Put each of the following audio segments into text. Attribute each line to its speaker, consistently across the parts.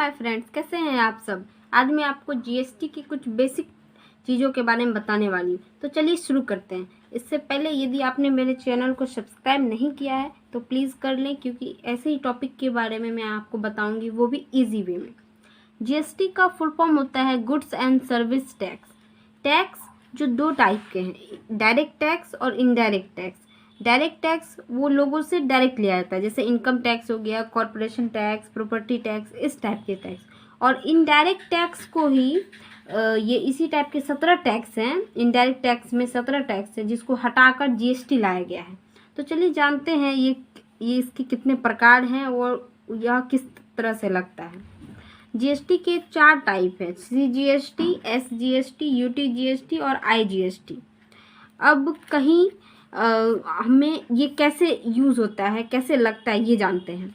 Speaker 1: My friends, कैसे हैं आप सब। आज मैं आपको जीएसटी की कुछ बेसिक चीज़ों के बारे में बताने वाली हूँ। तो चलिए शुरू करते हैं। इससे पहले यदि आपने मेरे चैनल को सब्सक्राइब नहीं किया है तो प्लीज़ कर लें, क्योंकि ऐसे ही टॉपिक के बारे में मैं आपको बताऊँगी, वो भी ईजी वे में। जीएसटी का फुल फॉर्म होता है goods and service tax. Tax जो दो टाइप के हैं, डायरेक्ट टैक्स और इनडायरेक्ट टैक्स। डायरेक्ट टैक्स वो लोगों से डायरेक्ट लिया जाता है, जैसे इनकम टैक्स हो गया, कॉरपोरेशन टैक्स, प्रॉपर्टी टैक्स, इस टाइप के टैक्स। और इनडायरेक्ट टैक्स को ही ये इसी टाइप के 17 टैक्स हैं। इनडायरेक्ट टैक्स में 17 टैक्स है, जिसको हटाकर जीएसटी लाया गया है। तो चलिए जानते हैं ये इसके कितने प्रकार हैं और यह किस तरह से लगता है। जीएसटी के 4 टाइप है, सीजीएसटी, एसजीएसटी, यूटीजीएसटी और आईजीएसटी। अब कहीं हमें ये कैसे यूज़ होता है, कैसे लगता है, ये जानते हैं।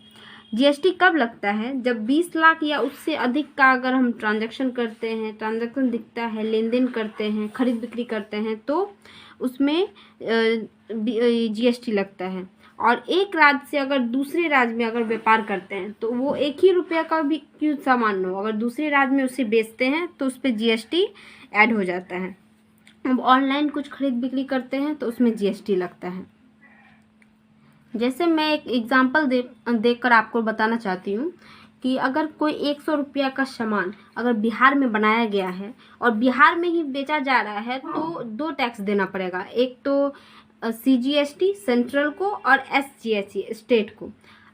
Speaker 1: जीएसटी कब लगता है? जब 20 लाख या उससे अधिक का अगर हम ट्रांजैक्शन करते हैं, ट्रांजैक्शन दिखता है, लेन देन करते हैं, खरीद बिक्री करते हैं, तो उसमें जीएसटी लगता है। और एक राज्य से अगर दूसरे राज्य में अगर व्यापार करते हैं तो वो एक ही रुपया का भी क्यों सामान हो, अगर दूसरे राज्य में उसे बेचते हैं तो उस पर जीएसटी ऐड हो जाता है। अब ऑनलाइन कुछ खरीद बिक्री करते हैं तो उसमें जीएसटी लगता है। जैसे मैं एक एग्जांपल देकर आपको बताना चाहती हूँ कि अगर कोई 100 रुपया का सामान अगर बिहार में बनाया गया है और बिहार में ही बेचा जा रहा है, तो 2 टैक्स देना पड़ेगा। एक तो सीजीएसटी सेंट्रल को और एसजीएसटी स्टेट को।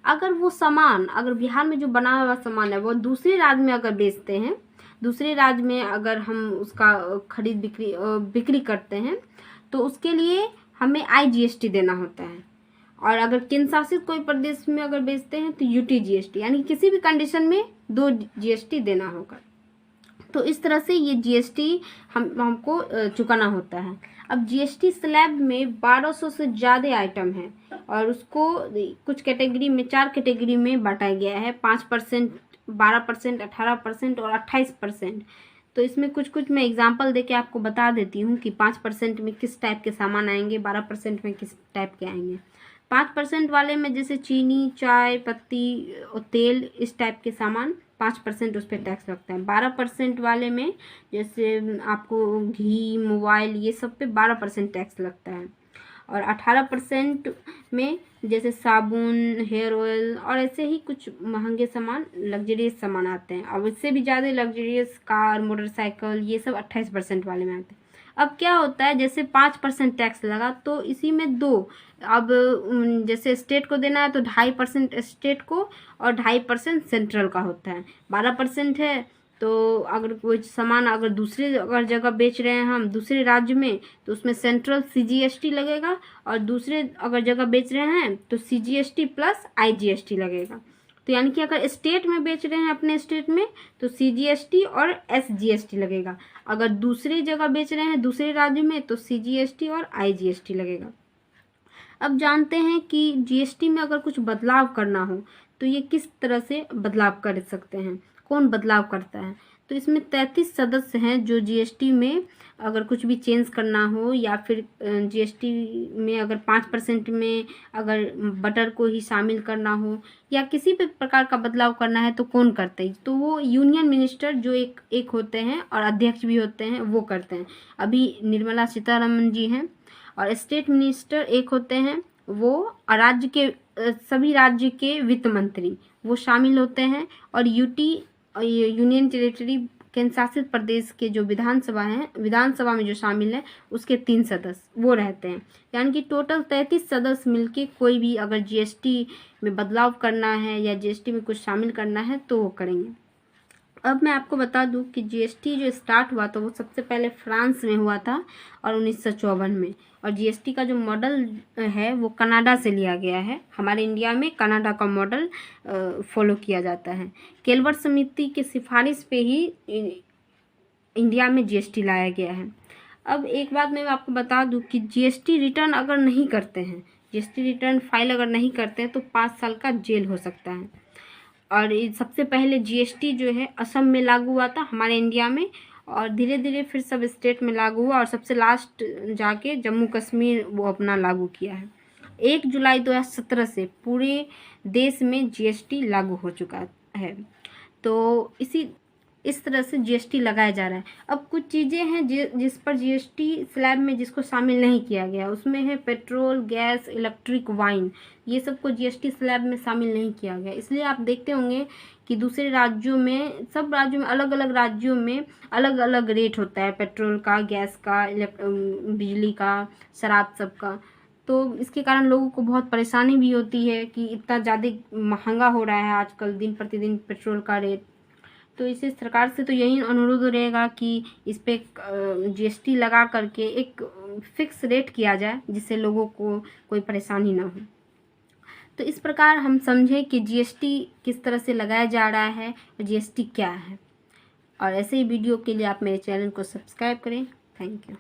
Speaker 1: अगर वो सामान, अगर बिहार में जो बना हुआ सामान है वो दूसरे राज्य में अगर बेचते हैं, दूसरे राज्य में अगर हम उसका खरीद बिक्री करते हैं, तो उसके लिए हमें आईजीएसटी देना होता है। और अगर केंद्र शासित कोई प्रदेश में अगर बेचते हैं तो यूटीजीएसटी, यानी किसी भी कंडीशन में 2 जीएसटी देना होगा। तो इस तरह से ये जीएसटी हमको चुकाना होता है। अब जीएसटी स्लैब में 1200 से ज़्यादा आइटम हैं और उसको कुछ कैटेगरी में, 4 कैटेगरी में बांटा गया है। 5%, 12%, 18% और 28%। तो इसमें कुछ मैं एग्जांपल देके आपको बता देती हूँ कि 5% में किस टाइप के सामान आएंगे, 12% में किस टाइप के आएंगे। 5% वाले में जैसे चीनी, चाय पत्ती और तेल, इस टाइप के सामान 5% उस पर टैक्स लगता है। 12% वाले में जैसे आपको घी, मोबाइल, ये सब पे 12% टैक्स लगता है। और 18% में जैसे साबुन, हेयर ऑयल और ऐसे ही कुछ महंगे सामान, लग्जरियस सामान आते हैं। और इससे भी ज़्यादा लग्जरियस कार, मोटरसाइकिल, ये सब 28% वाले में आते हैं। अब क्या होता है, जैसे 5% टैक्स लगा तो इसी में 2, अब जैसे स्टेट को देना है तो 2.5% स्टेट को और 2.5% सेंट्रल का होता है। 12% है तो अगर कोई सामान अगर दूसरे अगर जगह बेच रहे हैं हम, दूसरे राज्य में, तो उसमें सेंट्रल सीजीएसटी लगेगा। और दूसरे अगर जगह बेच रहे हैं तो सीजीएसटी प्लस आईजीएसटी लगेगा। तो यानी कि अगर स्टेट में बेच रहे हैं अपने स्टेट में तो सीजीएसटी और एसजीएसटी लगेगा। अगर दूसरी जगह बेच रहे हैं दूसरे राज्य में तो सीजीएसटी और आईजीएसटी लगेगा। अब जानते हैं कि जीएसटी में अगर कुछ बदलाव करना हो तो ये किस तरह से बदलाव कर सकते हैं, कौन बदलाव करता है। तो इसमें 33 सदस्य हैं जो जीएसटी में अगर कुछ भी चेंज करना हो, या फिर जीएसटी में अगर 5% में अगर बटर को ही शामिल करना हो, या किसी भी प्रकार का बदलाव करना है, तो कौन करते हैं। तो वो यूनियन मिनिस्टर जो एक होते हैं और अध्यक्ष भी होते हैं, वो करते हैं। अभी निर्मला सीतारमण जी हैं। और स्टेट मिनिस्टर एक होते हैं वो, और राज्य के सभी राज्य के वित्त मंत्री वो शामिल होते हैं। और यूनियन टेरिटरी, केंद्र शासित प्रदेश के जो विधानसभा हैं, विधानसभा में जो शामिल है उसके 3 सदस्य वो रहते हैं। यानी कि टोटल 33 सदस्य मिलके कोई भी अगर जीएसटी में बदलाव करना है या जीएसटी में कुछ शामिल करना है तो वो करेंगे। अब मैं आपको बता दूं कि जीएसटी जो स्टार्ट हुआ था वो सबसे पहले फ्रांस में हुआ था और 1954 में। और जीएसटी का जो मॉडल है वो कनाडा से लिया गया है। हमारे इंडिया में कनाडा का मॉडल फॉलो किया जाता है। केलवर समिति की सिफारिश पे ही इंडिया में जीएसटी लाया गया है। अब एक बात मैं आपको बता दूं कि जीएसटी रिटर्न अगर नहीं करते हैं, जीएसटी रिटर्न फाइल अगर नहीं करते हैं तो 5 साल का जेल हो सकता है। और सबसे पहले जीएसटी जो है असम में लागू हुआ था हमारे इंडिया में, और धीरे धीरे फिर सब स्टेट में लागू हुआ और सबसे लास्ट जाके जम्मू कश्मीर वो अपना लागू किया है। 1 जुलाई 2017 से पूरे देश में जीएसटी लागू हो चुका है। तो इस तरह से जीएसटी लगाया जा रहा है। अब कुछ चीज़ें हैं जिस पर जीएसटी स्लैब में जिसको शामिल नहीं किया गया, उसमें है पेट्रोल, गैस, इलेक्ट्रिक, वाइन, ये सब को जीएसटी स्लैब में शामिल नहीं किया गया। इसलिए आप देखते होंगे कि दूसरे राज्यों में, सब राज्यों में, अलग अलग राज्यों में अलग अलग रेट होता है, पेट्रोल का, गैस का, बिजली का, शराब सब का। तो इसके कारण लोगों को बहुत परेशानी भी होती है कि इतना ज़्यादा महंगा हो रहा है आजकल दिन प्रतिदिन पेट्रोल का रेट। तो इसे सरकार से तो यही अनुरोध रहेगा कि इस पे जीएसटी लगा करके एक फिक्स रेट किया जाए, जिससे लोगों को कोई परेशानी ना हो। तो इस प्रकार हम समझें कि जीएसटी किस तरह से लगाया जा रहा है और जीएसटी क्या है। और ऐसे ही वीडियो के लिए आप मेरे चैनल को सब्सक्राइब करें। Thank you.